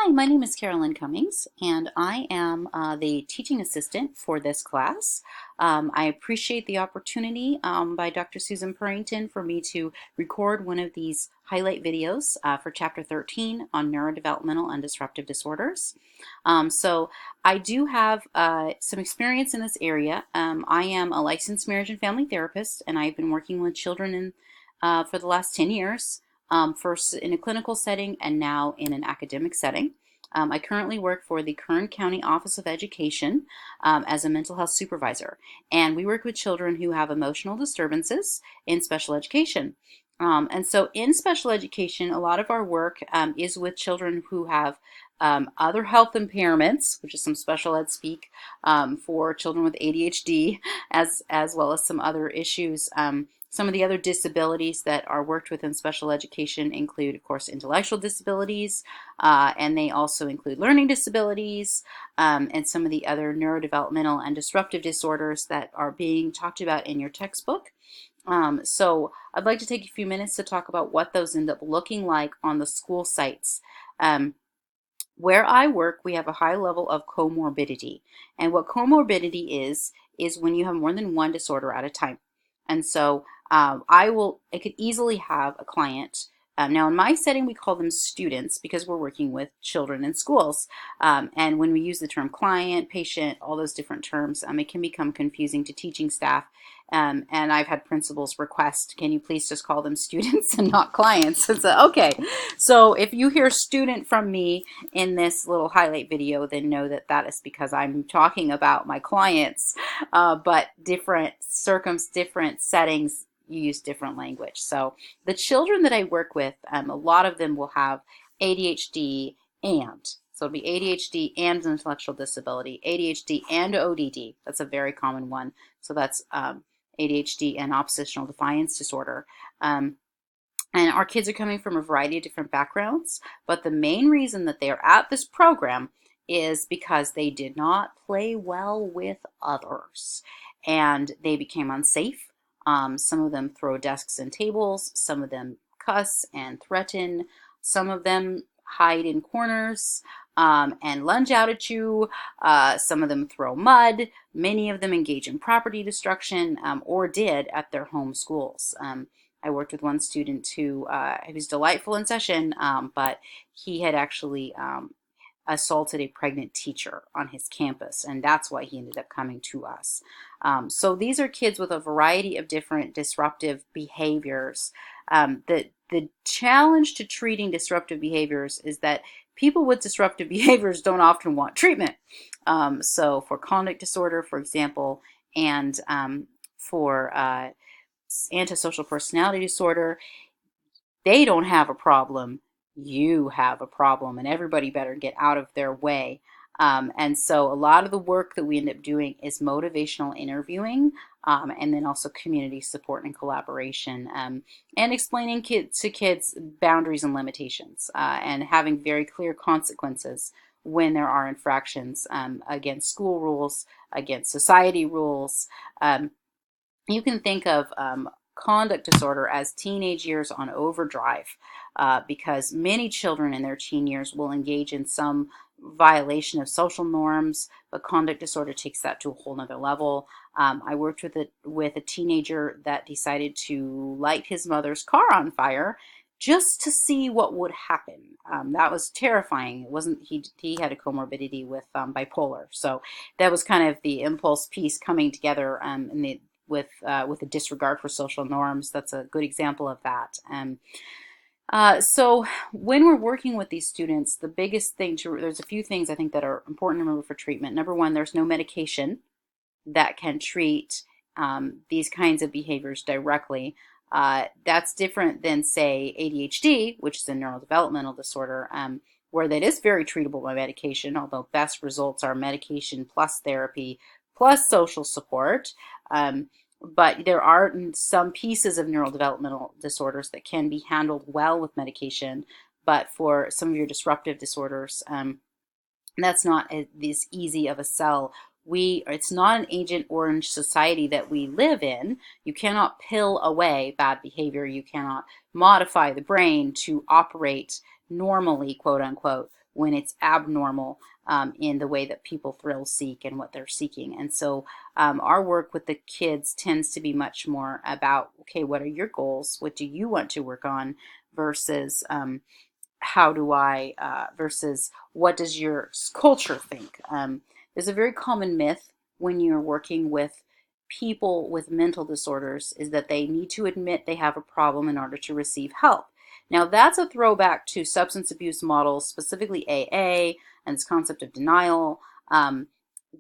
Hi, my name is Carolyn Cummings, and I am the teaching assistant for this class. I appreciate the opportunity by Dr. Susan Purrington for me to record one of these highlight videos for Chapter 13 on neurodevelopmental and disruptive disorders. So I do have some experience in this area. I am a licensed marriage and family therapist, and I've been working with children for the last 10 years. First in a clinical setting and now in an academic setting. I currently work for the Kern County Office of Education as a mental health supervisor, and we work with children who have emotional disturbances in special education. And so in special education, a lot of our work is with children who have other health impairments, which is some special ed speak for children with ADHD, as well as some other issues. Some of the other disabilities that are worked with in special education include, of course, intellectual disabilities, and they also include learning disabilities, and some of the other neurodevelopmental and disruptive disorders that are being talked about in your textbook. So I'd like to take a few minutes to talk about what those end up looking like on the school sites. Where I work, we have a high level of comorbidity. And what comorbidity is when you have more than one disorder at a time. And so I could easily have a client. Now in my setting, we call them students because we're working with children in schools. And when we use the term client, patient, all those different terms, it can become confusing to teaching staff. And I've had principals request, can you please just call them students and not clients? And so, okay, so if you hear student from me in this little highlight video, then know that that is because I'm talking about my clients, but different different settings use different language. So the children that I work with, a lot of them will have ADHD so it'll be ADHD and intellectual disability, ADHD and ODD. That's a very common one. So that's ADHD and oppositional defiance disorder. And our kids are coming from a variety of different backgrounds, but the main reason that they are at this program is because they did not play well with others and they became unsafe. Some of them throw desks and tables, some of them cuss and threaten, some of them hide in corners and lunge out at you. Some of them throw mud. Many of them engage in property destruction or did at their home schools. I worked with one student who was delightful in session, but he had actually assaulted a pregnant teacher on his campus, and that's why he ended up coming to us. So these are kids with a variety of different disruptive behaviors. The challenge to treating disruptive behaviors is that people with disruptive behaviors don't often want treatment. So for conduct disorder, for example, and for antisocial personality disorder, they don't have a problem. You have a problem, and everybody better get out of their way. And so a lot of the work that we end up doing is motivational interviewing, and then also community support and collaboration, and explaining to kids boundaries and limitations, and having very clear consequences when there are infractions against school rules, against society rules. You can think of conduct disorder as teenage years on overdrive, because many children in their teen years will engage in some violation of social norms, but conduct disorder takes that to a whole nother level. I worked with a teenager that decided to light his mother's car on fire just to see what would happen. That was terrifying. It wasn't he had a comorbidity with bipolar, so that was kind of the impulse piece coming together, with a disregard for social norms. That's a good example of that. So when we're working with these students, the biggest thing there's a few things I think that are important to remember for treatment. Number one, there's no medication that can treat these kinds of behaviors directly. That's different than, say, ADHD, which is a neurodevelopmental disorder, where that is very treatable by medication, although best results are medication plus therapy plus social support. But there are some pieces of neurodevelopmental disorders that can be handled well with medication. But for some of your disruptive disorders, that's not this easy of a sell. It's not an Agent Orange society that we live in. You cannot pill away bad behavior. You cannot modify the brain to operate normally, quote unquote, when it's abnormal in the way that people thrill seek and what they're seeking. And so our work with the kids tends to be much more about, okay, what are your goals? What do you want to work on? Versus how do I, versus what does your culture think? There's a very common myth when you're working with people with mental disorders is that they need to admit they have a problem in order to receive help. Now, that's a throwback to substance abuse models, specifically AA and this concept of denial. Um,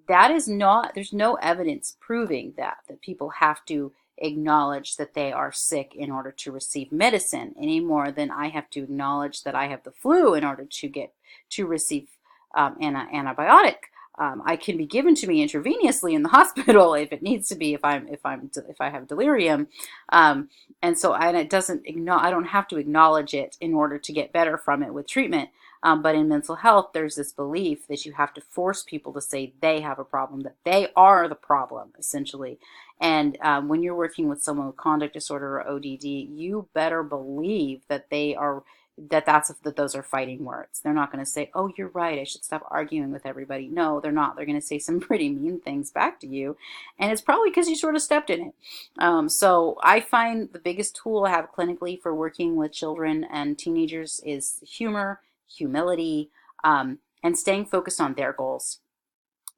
that is not, there's no evidence proving that people have to acknowledge that they are sick in order to receive medicine any more than I have to acknowledge that I have the flu in order to receive an antibiotic. I can be given to me intravenously in the hospital if it needs to be, if I have delirium, and so it doesn't I don't have to acknowledge it in order to get better from it with treatment. But in mental health, there's this belief that you have to force people to say they have a problem, that they are the problem, essentially. And when you're working with someone with conduct disorder or ODD, you better believe that that those are fighting words. They're not going to say, "Oh, you're right, I should stop arguing with everybody." No, they're not. They're going to say some pretty mean things back to you, and it's probably because you sort of stepped in it. So I find the biggest tool I have clinically for working with children and teenagers is humor, humility, and staying focused on their goals.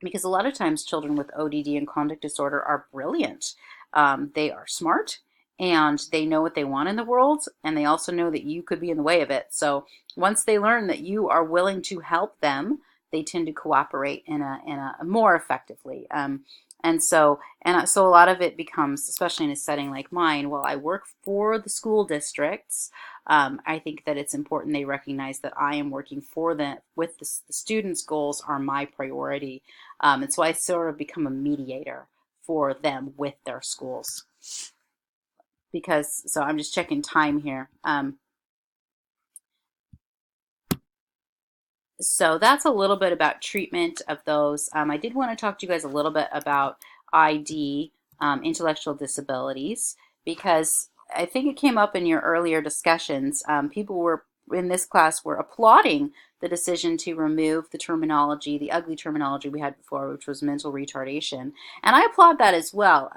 Because a lot of times children with ODD and conduct disorder are brilliant. They are smart and they know what they want in the world, and they also know that you could be in the way of it. So once they learn that you are willing to help them, they tend to cooperate in a more effectively. So a lot of it becomes, especially in a setting like mine, while I work for the school districts, I think that it's important they recognize that I am working for them with the students' goals are my priority. And so I sort of become a mediator for them with their schools. So I'm just checking time here. So that's a little bit about treatment of those. I did want to talk to you guys a little bit about ID, intellectual disabilities, because I think it came up in your earlier discussions. People were in this class were applauding the decision to remove the terminology, the ugly terminology we had before, which was mental retardation. And I applaud that as well.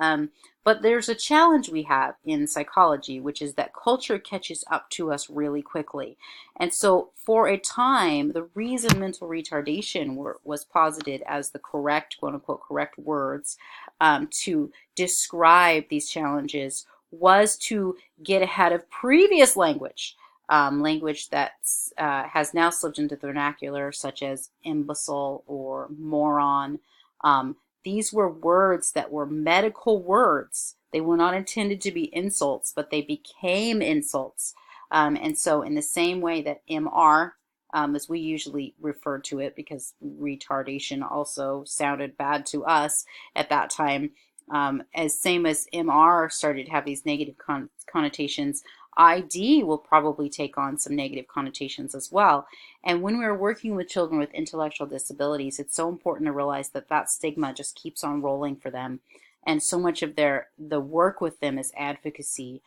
But there's a challenge we have in psychology, which is that culture catches up to us really quickly. And so for a time, the reason mental retardation was posited as the correct, quote unquote, correct words to describe these challenges was to get ahead of previous language. Language that has now slipped into the vernacular, such as imbecile or moron. These were words that were medical words. They were not intended to be insults, but they became insults. And so in the same way that MR, as we usually refer to it, because retardation also sounded bad to us at that time, as same as MR started to have these negative connotations, ID will probably take on some negative connotations as well. And when we're working with children with intellectual disabilities, it's so important to realize that that stigma just keeps on rolling for them. And so much of the work with them is advocacy.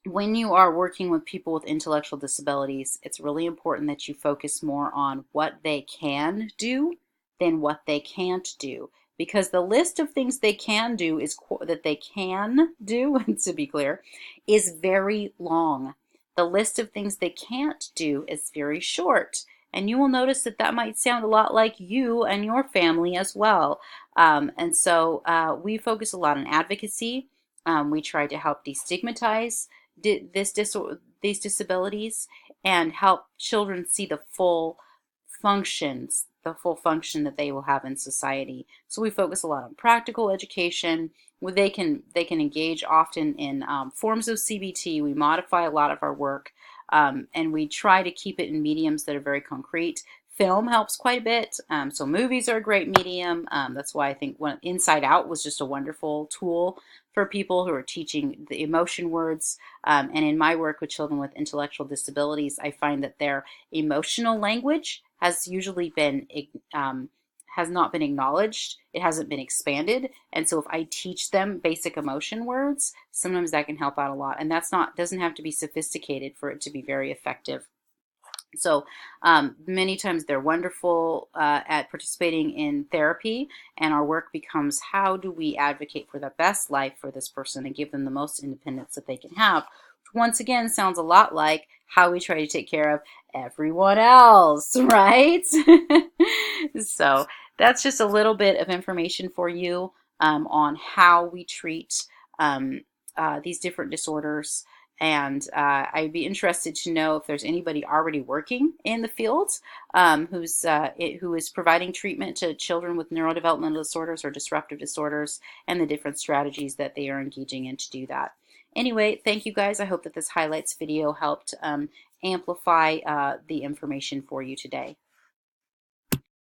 When you are working with people with intellectual disabilities, it's really important that you focus more on what they can do than what they can't do. Because the list of things they can do that they can do, to be clear, is very long. The list of things they can't do is very short. And you will notice that that might sound a lot like you and your family as well. And so we focus a lot on advocacy. We try to help destigmatize these disabilities and help children see the full function that they will have in society. So we focus a lot on practical education, where they can engage often in forms of CBT. We modify a lot of our work, and we try to keep it in mediums that are very concrete. Film helps quite a bit. So movies are a great medium. That's why I think Inside Out was just a wonderful tool for people who are teaching the emotion words. And in my work with children with intellectual disabilities, I find that their emotional language has usually been has not been acknowledged. It hasn't been expanded. And so if I teach them basic emotion words, sometimes that can help out a lot. And doesn't have to be sophisticated for it to be very effective. So many times they're wonderful at participating in therapy, and our work becomes how do we advocate for the best life for this person and give them the most independence that they can have. Which once again sounds a lot like how we try to take care of everyone else, right? So that's just a little bit of information for you on how we treat um, these different disorders. And I'd be interested to know if there's anybody already working in the field who is providing treatment to children with neurodevelopmental disorders or disruptive disorders, and the different strategies that they are engaging in to do that. Anyway, thank you guys. I hope that this highlights video helped amplify the information for you today.